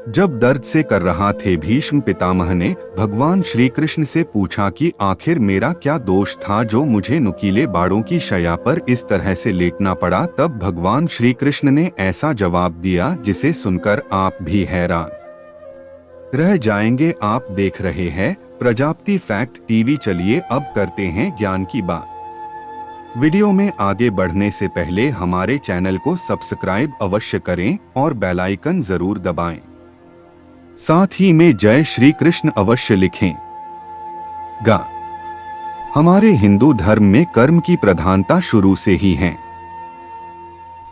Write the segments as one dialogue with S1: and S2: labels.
S1: जब दर्द से कर रहा थे भीष्म पितामह ने भगवान श्री कृष्ण से पूछा कि आखिर मेरा क्या दोष था जो मुझे नुकीले बाड़ों की शैया पर इस तरह से लेटना पड़ा। तब भगवान श्री कृष्ण ने ऐसा जवाब दिया जिसे सुनकर आप भी हैरान रह जाएंगे। आप देख रहे हैं प्रजापति फैक्ट टीवी। चलिए अब करते हैं ज्ञान की बात। वीडियो में आगे बढ़ने से पहले हमारे चैनल को सब्सक्राइब अवश्य करें और बेल आइकन जरूर दबाएं। साथ ही में जय श्री कृष्ण अवश्य लिखें। हमारे हिंदू धर्म में कर्म की प्रधानता शुरू से ही है।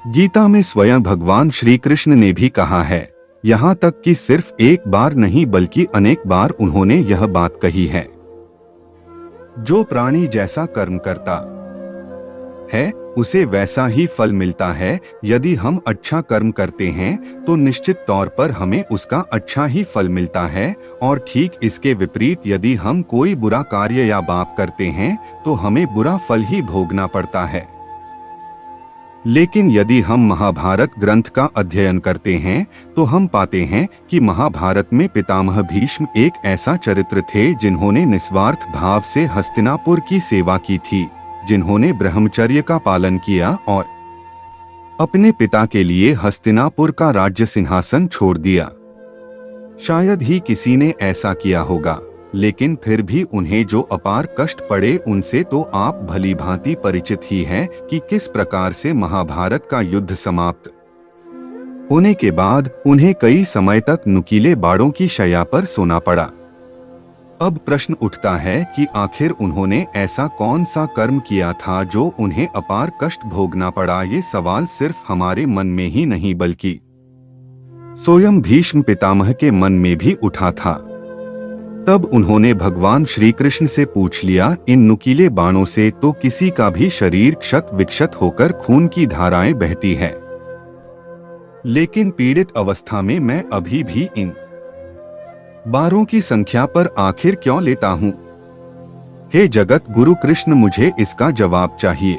S1: गीता में स्वयं भगवान श्री कृष्ण ने भी कहा है, यहाँ तक कि सिर्फ एक बार नहीं बल्कि अनेक बार उन्होंने यह बात कही है, जो प्राणी जैसा कर्म करता है उसे वैसा ही फल मिलता है। यदि हम अच्छा कर्म करते हैं तो निश्चित तौर पर हमें उसका अच्छा ही फल मिलता है, और ठीक इसके विपरीत यदि हम कोई बुरा कार्य या पाप करते हैं तो हमें बुरा फल ही भोगना पड़ता है। लेकिन यदि हम महाभारत ग्रंथ का अध्ययन करते हैं तो हम पाते हैं कि महाभारत में पितामह भीष्म एक ऐसा चरित्र थे जिन्होंने निस्वार्थ भाव से हस्तिनापुर की सेवा की थी, जिन्होंने ब्रह्मचर्य का पालन किया और अपने पिता के लिए हस्तिनापुर का राज्य सिंहासन छोड़ दिया। शायद ही किसी ने ऐसा किया होगा, लेकिन फिर भी उन्हें जो अपार कष्ट पड़े उनसे तो आप भली भांति परिचित ही हैं कि किस प्रकार से महाभारत का युद्ध समाप्त होने के बाद उन्हें कई समय तक नुकीले बाड़ों की शैया पर सोना पड़ा। अब प्रश्न उठता है कि आखिर उन्होंने ऐसा कौन सा कर्म किया था जो उन्हें अपार कष्ट भोगना पड़ा। ये सवाल सिर्फ हमारे मन में ही नहीं बल्कि स्वयं भीष्म पितामह के मन में भी उठा था। तब उन्होंने भगवान श्री कृष्ण से पूछ लिया, इन नुकीले बाणों से तो किसी का भी शरीर क्षत विक्षत होकर खून की धाराएं बहती है, लेकिन पीड़ित अवस्था में मैं अभी भी इन बारों की संख्या पर आखिर क्यों लेता हूँ? हे जगत गुरु कृष्ण, मुझे इसका जवाब चाहिए।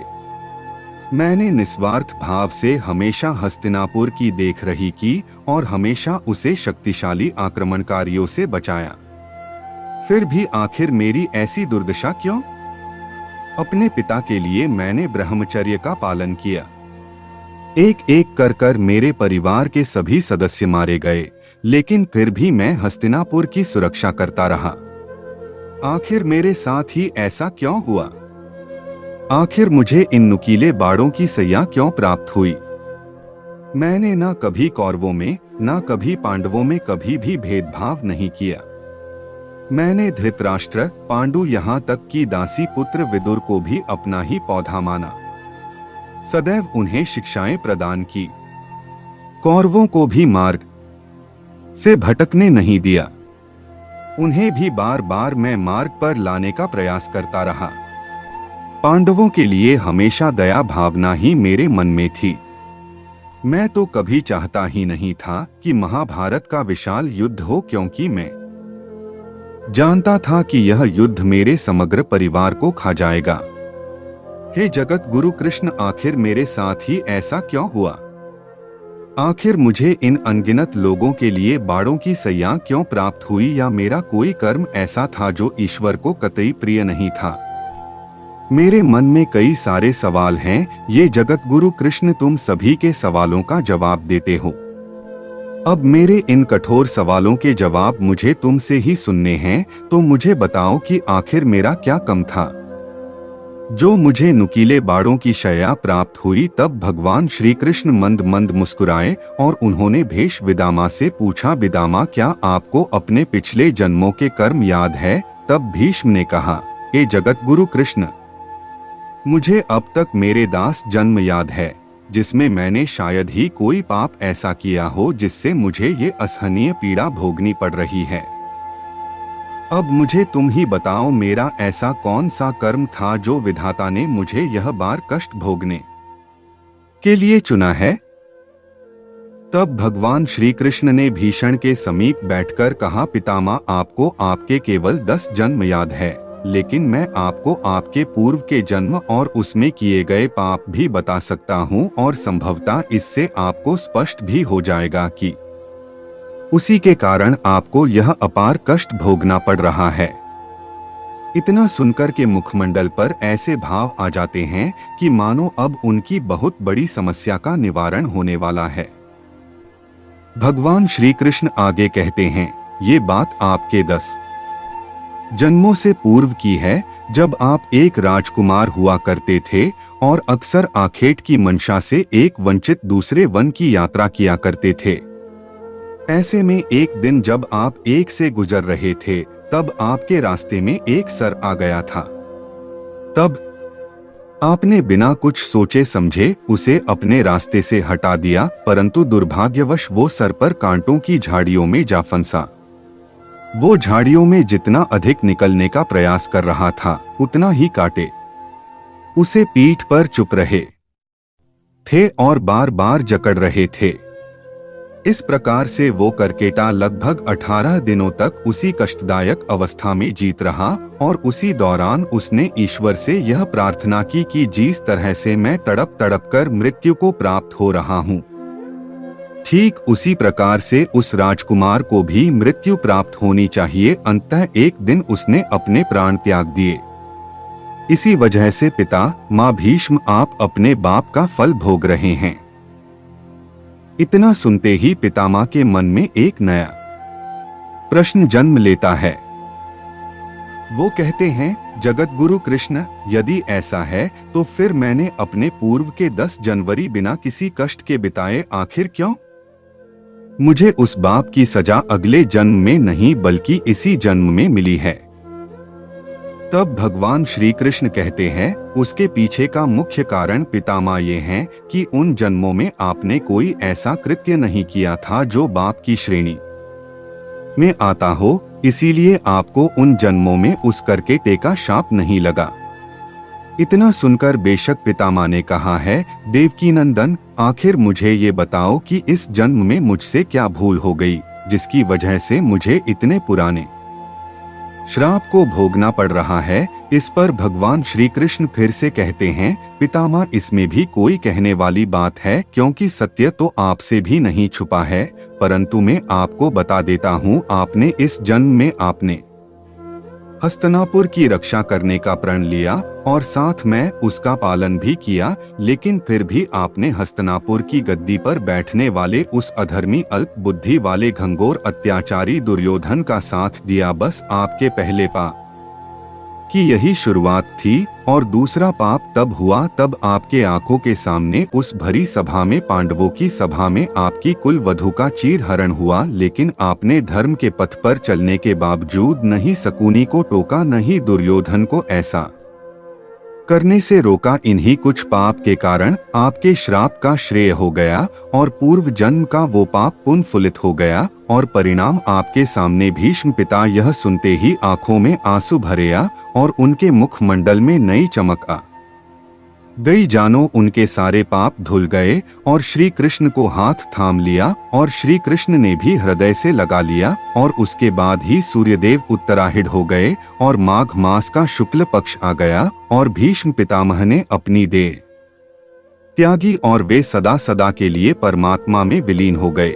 S1: मैंने निस्वार्थ भाव से हमेशा हस्तिनापुर की देख रही की और हमेशा उसे शक्तिशाली आक्रमणकारियों से बचाया, फिर भी आखिर मेरी ऐसी दुर्दशा क्यों? अपने पिता के लिए मैंने ब्रह्मचर्य का पालन किया, एक एक कर कर मेरे परिवार के सभी सदस्य मारे गए, लेकिन फिर भी मैं हस्तिनापुर की सुरक्षा करता रहा। आखिर मेरे साथ ही ऐसा क्यों हुआ? आखिर मुझे इन नुकीले बाड़ों की सैया क्यों प्राप्त हुई? मैंने ना कभी कौरवों में ना कभी पांडवों में कभी भी भेदभाव नहीं किया। मैंने धृतराष्ट्र, पांडु, यहाँ तक कि दासी पुत्र विदुर को भी अपना ही पौधा माना, सदैव उन्हें शिक्षाएं प्रदान की, कौरवों को भी मार्ग से भटकने नहीं दिया। उन्हें भी बार बार मैं मार्ग पर लाने का प्रयास करता रहा। पांडवों के लिए हमेशा दया भावना ही मेरे मन में थी। मैं तो कभी चाहता ही नहीं था कि महाभारत का विशाल युद्ध हो, क्योंकि मैं जानता था कि यह युद्ध मेरे समग्र परिवार को खा जाएगा। हे जगत गुरु कृष्ण, आखिर मेरे साथ ही ऐसा क्यों हुआ? आखिर मुझे इन अनगिनत लोगों के लिए बाड़ों की सैया क्यों प्राप्त हुई? या मेरा कोई कर्म ऐसा था जो ईश्वर को कतई प्रिय नहीं था? मेरे मन में कई सारे सवाल हैं। ये जगत गुरु कृष्ण तुम सभी के सवालों का जवाब देते हो। अब मेरे इन कठोर सवालों के जवाब मुझे तुमसे ही सुनने हैं, तो मुझे बताओ कि आखिर मेरा क्या कम था जो मुझे नुकीले बाड़ों की शैया प्राप्त हुई? तब भगवान श्री कृष्ण मंद मंद मुस्कुराए और उन्होंने भेष विदामा से पूछा, विदामा, क्या आपको अपने पिछले जन्मों के कर्म याद है? तब भीष्म ने कहा, हे जगत गुरु कृष्ण, मुझे अब तक मेरे दास जन्म याद है, जिसमें मैंने शायद ही कोई पाप ऐसा किया हो जिससे मुझे ये असहनीय पीड़ा भोगनी पड़ रही है। अब मुझे तुम ही बताओ, मेरा ऐसा कौन सा कर्म था जो विधाता ने मुझे यह बार कष्ट भोगने के लिए चुना है? तब भगवान श्री कृष्ण ने भीषण के समीप बैठकर कहा, पितामह, आपको आपके केवल 10 जन्म याद है, लेकिन मैं आपको आपके पूर्व के जन्म और उसमें किए गए पाप भी बता सकता हूँ, और संभवतः इससे आपको स्पष्ट भी हो जाएगा कि उसी के कारण आपको यह अपार कष्ट भोगना पड़ रहा है। इतना सुनकर के मुखमंडल पर ऐसे भाव आ जाते हैं कि मानो अब उनकी बहुत बड़ी समस्या का निवारण होने वाला है। भगवान श्री कृष्ण आगे कहते हैं, ये बात आपके 10 जन्मों से पूर्व की है, जब आप एक राजकुमार हुआ करते थे और अक्सर आखेट की मंशा से एक वंचित दूसरे वन की यात्रा किया करते थे। ऐसे में एक दिन जब आप एक से गुजर रहे थे, तब आपके रास्ते में एक सर आ गया था। तब आपने बिना कुछ सोचे समझे उसे अपने रास्ते से हटा दिया, परंतु दुर्भाग्यवश वो सर पर कांटों की झाड़ियों में जा फंसा। वो झाड़ियों में जितना अधिक निकलने का प्रयास कर रहा था, उतना ही कांटे उसे पीठ पर चुप रहे थे और बार बार जकड़ रहे थे। इस प्रकार से वो करकेटा लगभग 18 दिनों तक उसी कष्टदायक अवस्था में जीत रहा और उसी दौरान उसने ईश्वर से यह प्रार्थना की कि जिस तरह से मैं तड़प तड़प कर मृत्यु को प्राप्त हो रहा हूँ, ठीक उसी प्रकार से उस राजकुमार को भी मृत्यु प्राप्त होनी चाहिए। अंततः एक दिन उसने अपने प्राण त्याग दिए। इसी वजह से पिता माँ भीष्म, आप अपने बाप का फल भोग रहे हैं। इतना सुनते ही पितामह के मन में एक नया प्रश्न जन्म लेता है। वो कहते हैं, जगतगुरु कृष्ण, यदि ऐसा है तो फिर मैंने अपने पूर्व के 10 जनवरी बिना किसी कष्ट के बिताए आखिर क्यों? मुझे उस बाप की सजा अगले जन्म में नहीं बल्कि इसी जन्म में मिली है। तब भगवान श्री कृष्ण कहते हैं, उसके पीछे का मुख्य कारण पितामह ये हैं कि उन जन्मों में आपने कोई ऐसा कृत्य नहीं किया था जो बाप की श्रेणी में आता हो, इसीलिए आपको उन जन्मों में उस करकेटे का शाप नहीं लगा। इतना सुनकर बेशक पितामह ने कहा है, देवकी नंदन, आखिर मुझे ये बताओ कि इस जन्म में मुझसे क्या भूल हो गई जिसकी वजह से मुझे इतने पुराने श्राप को भोगना पड़ रहा है। इस पर भगवान श्री कृष्ण फिर से कहते हैं, पितामह, इसमें भी कोई कहने वाली बात है, क्योंकि सत्य तो आपसे भी नहीं छुपा है, परंतु मैं आपको बता देता हूँ। आपने इस जन्म में आपने हस्तिनापुर की रक्षा करने का प्रण लिया और साथ में उसका पालन भी किया, लेकिन फिर भी आपने हस्तिनापुर की गद्दी पर बैठने वाले उस अधर्मी अल्प बुद्धि वाले घंघोर अत्याचारी दुर्योधन का साथ दिया। बस आपके पहले पाप की यही शुरुआत थी और दूसरा पाप तब हुआ तब आपके आंखों के सामने उस भरी सभा में, पांडवों की सभा में, आपकी कुल वधू का चीरहरण हुआ, लेकिन आपने धर्म के पथ पर चलने के बावजूद नहीं शकुनी को टोका, नहीं दुर्योधन को ऐसा करने से रोका। इन्हीं कुछ पाप के कारण आपके श्राप का श्रेय हो गया और पूर्व जन्म का वो पाप पुनर्फुलित हो गया और परिणाम आपके सामने। भीष्म पिता यह सुनते ही आंखों में आंसू भरे आ और उनके मुखमंडल में नई चमक आ गई, जानो उनके सारे पाप धुल गए और श्री कृष्ण को हाथ थाम लिया और श्री कृष्ण ने भी हृदय से लगा लिया और उसके बाद ही सूर्यदेव उत्तराहिड हो गए और माघ मास का शुक्ल पक्ष आ गया और भीष्म पितामह ने अपनी देह त्यागी और वे सदा सदा के लिए परमात्मा में विलीन हो गए।